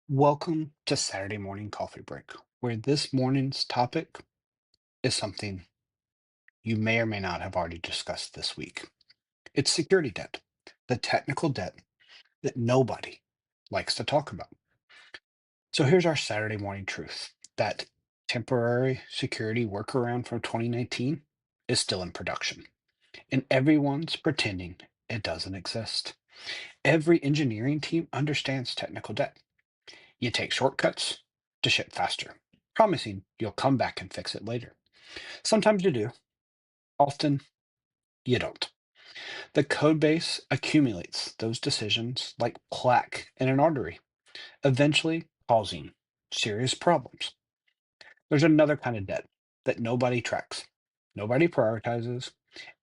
Welcome to Saturday Morning Coffee Break, where this morning's topic is something you may or may not have already discussed this week. It's security debt, the technical debt that nobody likes to talk about. So here's our Saturday morning truth that temporary security workaround from 2019 is still in production, and everyone's pretending it doesn't exist. Every engineering team understands technical debt. You take shortcuts to ship faster, promising you'll come back and fix it later. Sometimes you do, often you don't. The code base accumulates those decisions like plaque in an artery, eventually causing serious problems. There's another kind of debt that nobody tracks, nobody prioritizes,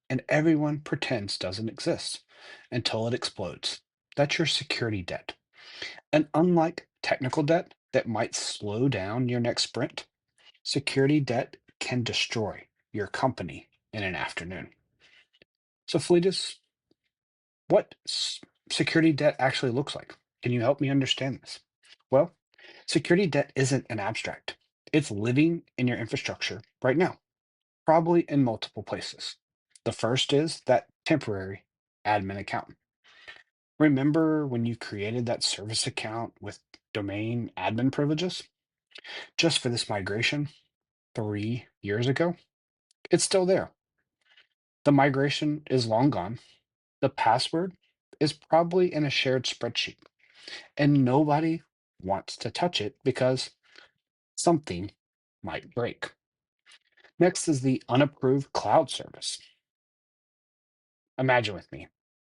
and everyone pretends doesn't exist until it explodes. That's your security debt. And unlike technical debt that might slow down your next sprint, security debt can destroy your company in an afternoon. So, Fleetus, what security debt actually looks like? Can you help me understand this? Well, security debt isn't an abstract, it's living in your infrastructure right now, probably in multiple places. The first is that temporary admin account. Remember when you created that service account with domain admin privileges just for this migration 3 years ago? It's still there. The migration is long gone. The password is probably in a shared spreadsheet, and nobody wants to touch it because something might break. Next is the unapproved cloud service. Imagine with me.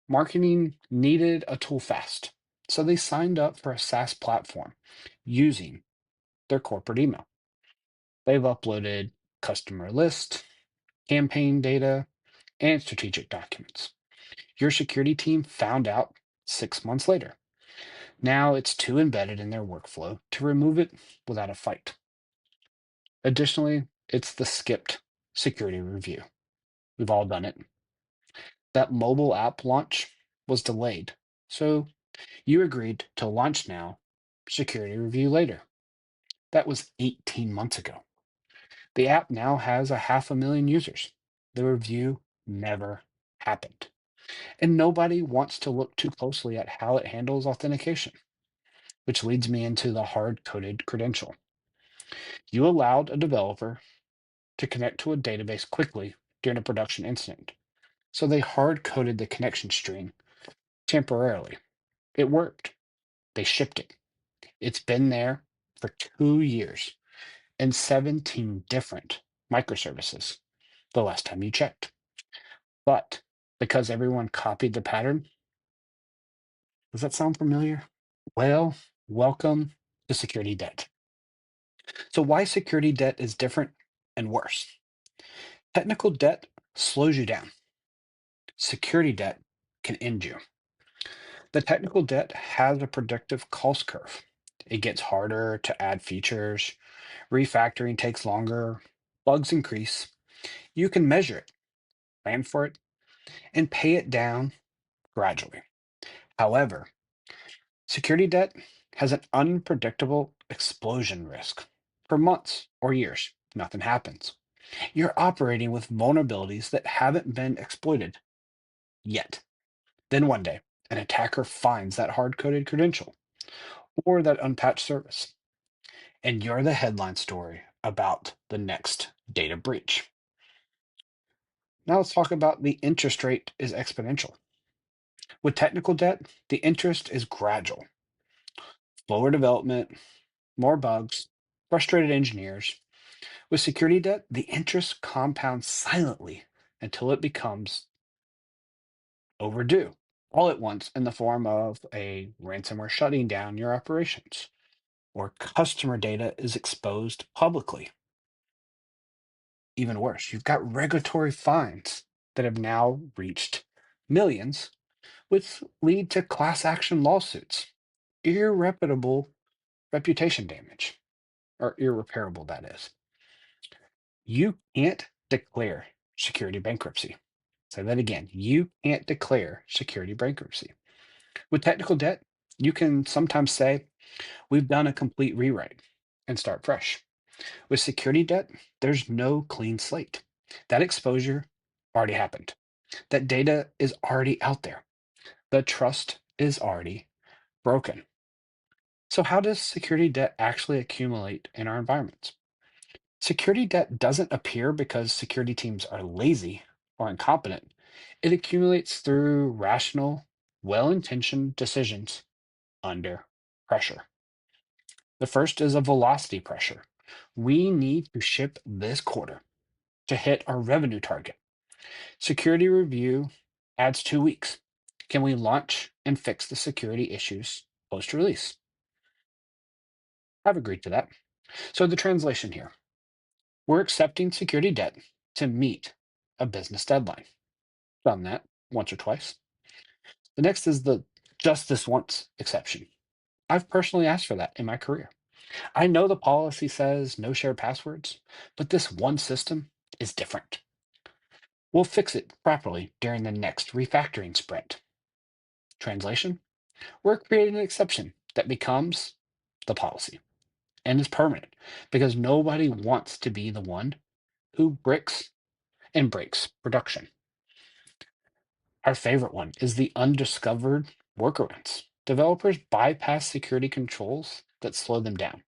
Marketing needed a tool fast, so they signed up for a SaaS platform using their corporate email. They've uploaded customer list, campaign data, and strategic documents. Your security team found out 6 months later. Now it's too embedded in their workflow to remove it without a fight. Additionally, it's the skipped security review. We've all done it. That mobile app launch was delayed. So you agreed to launch now, security review later. That was 18 months ago. The app now has a 500,000 users. The review never happened. And nobody wants to look too closely at how it handles authentication, which leads me into the hard coded credential. You allowed a developer to connect to a database quickly during a production incident. So they hard coded the connection string temporarily. It worked. They shipped it. It's been there for 2 years and 17 different microservices the last time you checked. But because everyone copied the pattern, does that sound familiar? Well, welcome to security debt. So, why security debt is different and worse? Technical debt slows you down, security debt can end you. The technical debt has a predictive cost curve. It gets harder to add features, refactoring takes longer, bugs increase. You can measure it, plan for it, and pay it down gradually. However, security debt has an unpredictable explosion risk. For months or years, nothing happens. You're operating with vulnerabilities that haven't been exploited yet. Then one day, an attacker finds that hard coded credential or that unpatched service, and you're the headline story about the next data breach. Now let's talk about the interest rate is exponential. With technical debt, the interest is gradual. Slower development, more bugs, frustrated engineers. With security debt, the interest compounds silently until it becomes overdue, all at once in the form of a ransomware shutting down your operations, or customer data is exposed publicly. Even worse, you've got regulatory fines that have now reached millions, which lead to class action lawsuits, irreparable reputation damage, or irreparable, that is. You can't declare security bankruptcy. Say that again. You can't declare security bankruptcy. With technical debt, you can sometimes say, We've done a complete rewrite and start fresh. With security debt, there's no clean slate. That exposure already happened. That data is already out there. The trust is already broken. So, how does security debt actually accumulate in our environments? Security debt doesn't appear because security teams are lazy or incompetent. It accumulates through rational, well intentioned decisions under pressure. The first is a velocity pressure. We need to ship this quarter to hit our revenue target. Security review adds 2 weeks. Can we launch and fix the security issues post release? I've agreed to that. So, the translation here, we're accepting security debt to meet a business deadline. Done that once or twice. The next is the just this once exception. I've personally asked for that in my career. I know the policy says no shared passwords, but this one system is different. We'll fix it properly during the next refactoring sprint. Translation, we're creating an exception that becomes the policy and is permanent because nobody wants to be the one who bricks and breaks production. Our favorite one is the undiscovered workarounds. Developers bypass security controls that slow them down,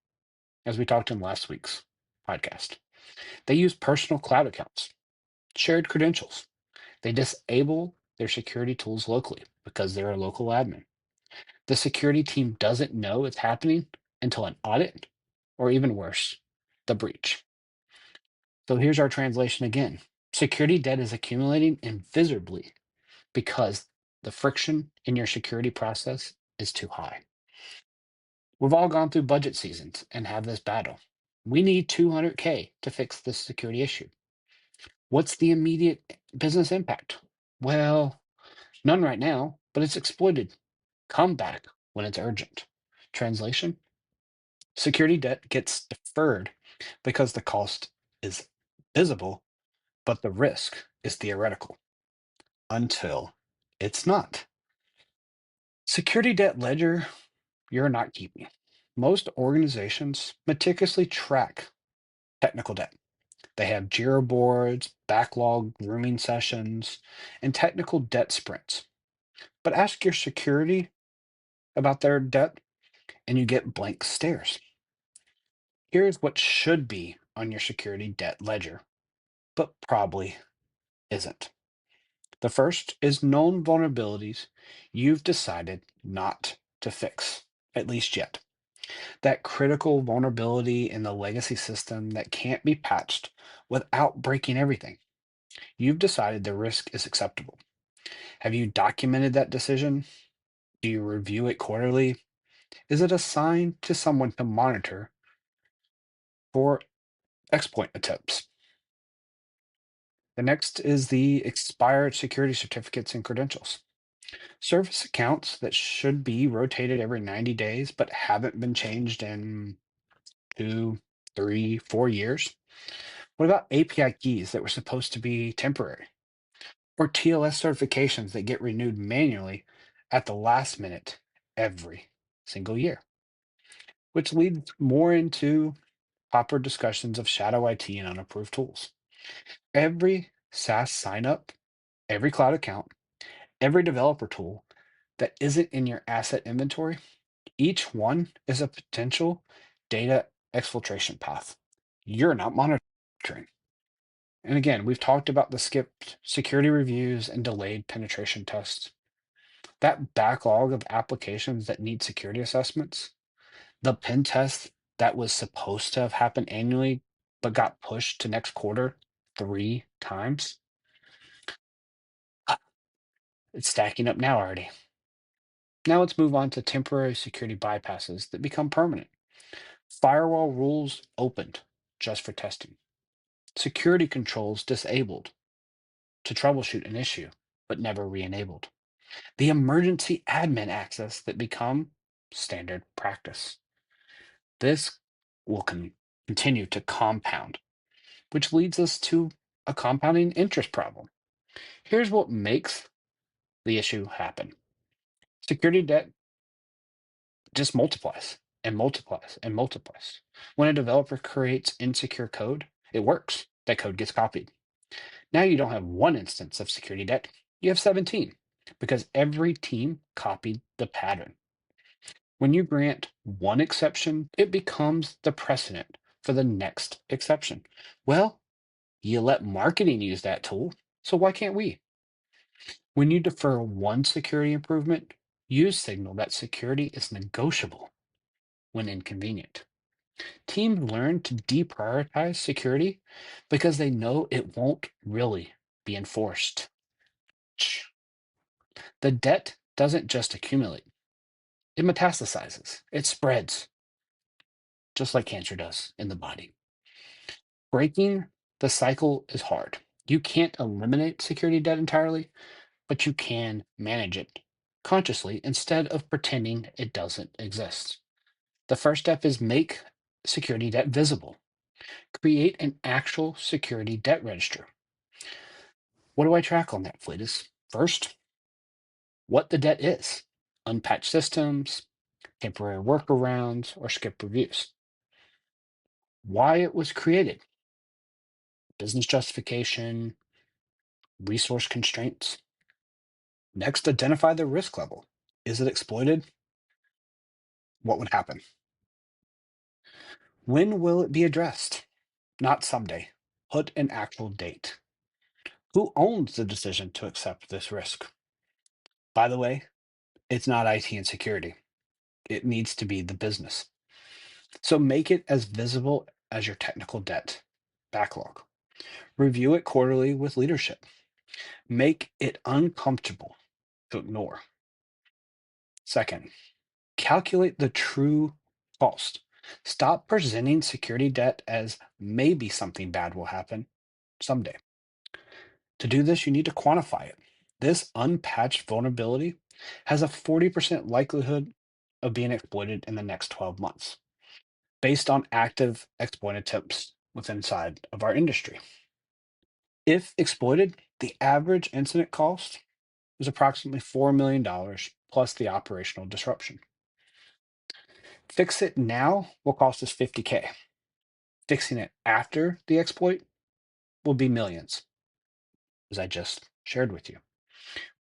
as we talked in last week's podcast. They use personal cloud accounts, shared credentials. They disable their security tools locally because they're a local admin. The security team doesn't know it's happening until an audit, or even worse, the breach. So here's our translation again. Security debt is accumulating invisibly because the friction in your security process is too high. We've all gone through budget seasons and have this battle. We need 200K to fix this security issue. What's the immediate business impact? Well, none right now, but it's exploited. Come back when it's urgent. Translation, security debt gets deferred because the cost is visible, but the risk is theoretical until it's not. Security debt ledger, you're not keeping. Most organizations meticulously track technical debt. They have Jira boards, backlog grooming sessions, and technical debt sprints. But ask your security about their debt, and you get blank stares. Here's what should be on your security debt ledger, but probably isn't. The first is known vulnerabilities you've decided not to fix, at least yet. That critical vulnerability in the legacy system that can't be patched without breaking everything. You've decided the risk is acceptable. Have you documented that decision? Do you review it quarterly? Is it assigned to someone to monitor for exploit attempts? The next is the expired security certificates and credentials. Service accounts that should be rotated every 90 days but haven't been changed in 2, 3, 4 years. What about API keys that were supposed to be temporary? Or TLS certifications that get renewed manually at the last minute every single year? Which leads more into proper discussions of shadow IT and unapproved tools. Every SaaS signup, every cloud account, every developer tool that isn't in your asset inventory, each one is a potential data exfiltration path. You're not monitoring. And again, we've talked about the skipped security reviews and delayed penetration tests. That backlog of applications that need security assessments, the pen test that was supposed to have happened annually but got pushed to next quarter 3 times, it's stacking up now already. Now let's move on to temporary security bypasses that become permanent. Firewall rules opened just for testing. Security controls disabled to troubleshoot an issue, but never re-enabled. The emergency admin access that become standard practice. This will continue to compound, which leads us to a compounding interest problem. Here's what makes the issue happen. Security debt just multiplies. and multiplies and multiplies. When a developer creates insecure code, it works. That code gets copied. Now you don't have one instance of security debt, you have 17 because every team copied the pattern. When you grant one exception, it becomes the precedent for the next exception. Well, you let marketing use that tool, so why can't we? When you defer one security improvement, you signal that security is negotiable when inconvenient. Teams learn to deprioritize security because they know it won't really be enforced. The debt doesn't just accumulate, it metastasizes, it spreads, just like cancer does in the body. Breaking the cycle is hard. You can't eliminate security debt entirely, but you can manage it consciously instead of pretending it doesn't exist. The first step is make security debt visible. Create an actual security debt register. What do I track on that, Fleetus? First, what the debt is, unpatched systems, temporary workarounds, or skip reviews. Why it was created, business justification, resource constraints. Next, identify the risk level. Is it exploited? What would happen? When will it be addressed? Not someday. Put an actual date. Who owns the decision to accept this risk? By the way, it's not IT and security. It needs to be the business. So make it as visible as your technical debt backlog. Review it quarterly with leadership. Make it uncomfortable to ignore. Second, calculate the true cost. Stop presenting security debt as maybe something bad will happen someday. To do this, you need to quantify it. This unpatched vulnerability has a 40% likelihood of being exploited in the next 12 months, based on active exploit attempts within inside of our industry. If exploited, the average incident cost is approximately $4 million plus the operational disruption. Fix it now will cost us 50K. Fixing it after the exploit will be millions, as I just shared with you.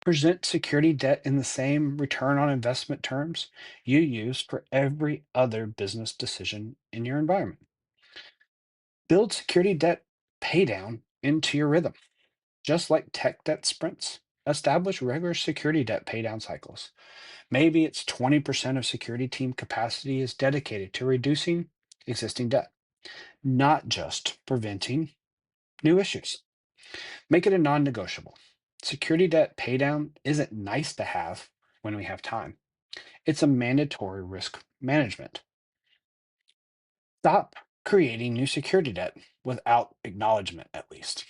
Present security debt in the same return on investment terms you use for every other business decision in your environment. Build security debt paydown into your rhythm. Just like tech debt sprints, establish regular security debt paydown cycles. Maybe it's 20% of security team capacity is dedicated to reducing existing debt, not just preventing new issues. Make it a non negotiable. Security debt paydown isn't nice to have when we have time, it's a mandatory risk management. Stop creating new security debt without acknowledgement, at least.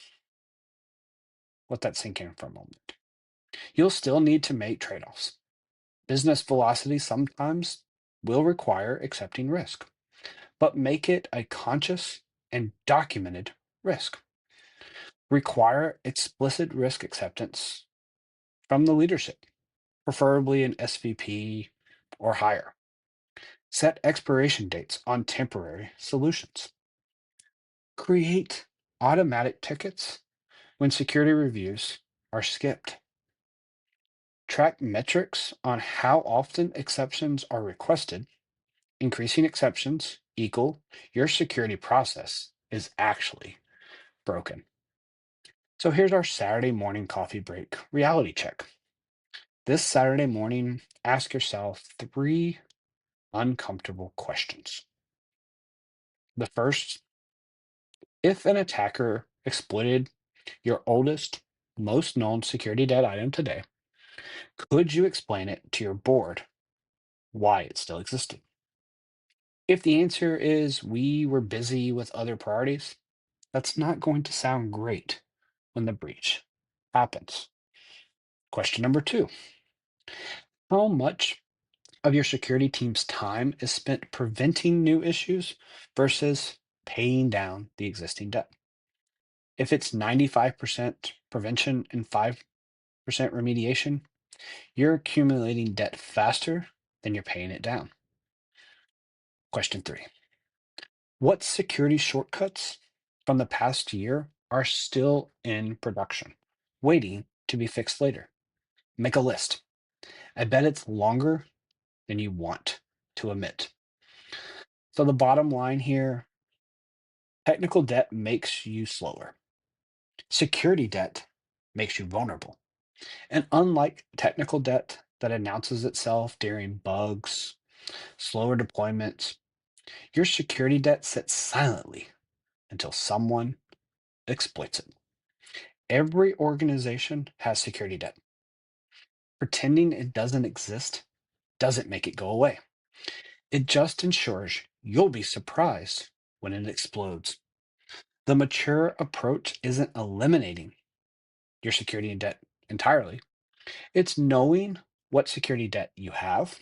Let that sink in for a moment. You'll still need to make trade offs. Business velocity sometimes will require accepting risk, but make it a conscious and documented risk. Require explicit risk acceptance from the leadership, preferably an SVP or higher. Set expiration dates on temporary solutions. Create automatic tickets when security reviews are skipped. Track metrics on how often exceptions are requested. Increasing exceptions equal your security process is actually broken. So here's our Saturday morning coffee break reality check. This Saturday morning, ask yourself three uncomfortable questions. The first, if an attacker exploited your oldest, most known security debt item today, could you explain it to your board why it still existed? If the answer is we were busy with other priorities, that's not going to sound great when the breach happens. Question number two, how much of your security team's time is spent preventing new issues versus paying down the existing debt? If it's 95% prevention and 5% remediation, you're accumulating debt faster than you're paying it down. Question 3. What security shortcuts from the past year are still in production, waiting to be fixed later? Make a list. I bet it's longer than you want to admit. So the bottom line here, technical debt makes you slower. Security debt makes you vulnerable. And unlike technical debt that announces itself during bugs, slower deployments, your security debt sits silently until someone exploits it. Every organization has security debt. Pretending it doesn't exist doesn't make it go away. It just ensures you'll be surprised when it explodes. The mature approach isn't eliminating your security debt entirely, it's knowing what security debt you have,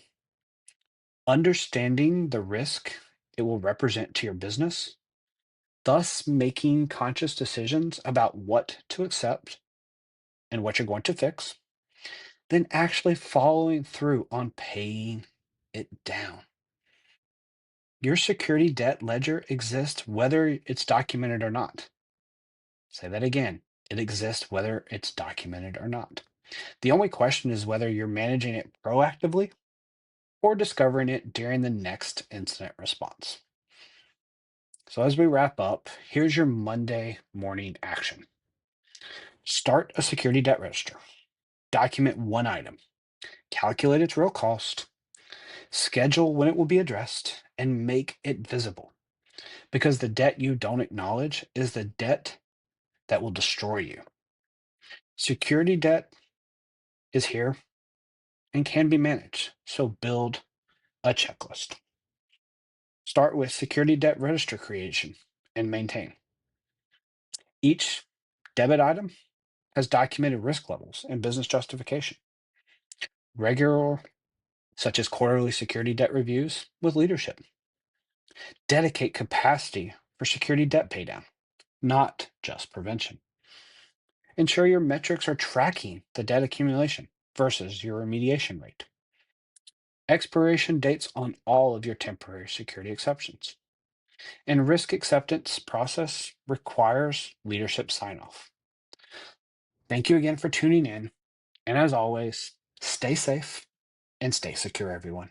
understanding the risk it will represent to your business, thus making conscious decisions about what to accept and what you're going to fix, then actually following through on paying it down. Your security debt ledger exists whether it's documented or not. Say that again. It exists whether it's documented or not. The only question is whether you're managing it proactively or discovering it during the next incident response. So, as we wrap up, here's your Monday morning action. Start a security debt register. Document one item. Calculate its real cost. Schedule when it will be addressed and make it visible. Because the debt you don't acknowledge is the debt that will destroy you. Security debt is here and can be managed. So build a checklist. Start with security debt register creation and maintain. Each debit item has documented risk levels and business justification. Regular, such as quarterly security debt reviews with leadership. Dedicate capacity for security debt paydown, not just prevention. Ensure your metrics are tracking the debt accumulation versus your remediation rate. Expiration dates on all of your temporary security exceptions. And risk acceptance process requires leadership sign off. Thank you again for tuning in. And as always, stay safe and stay secure, everyone.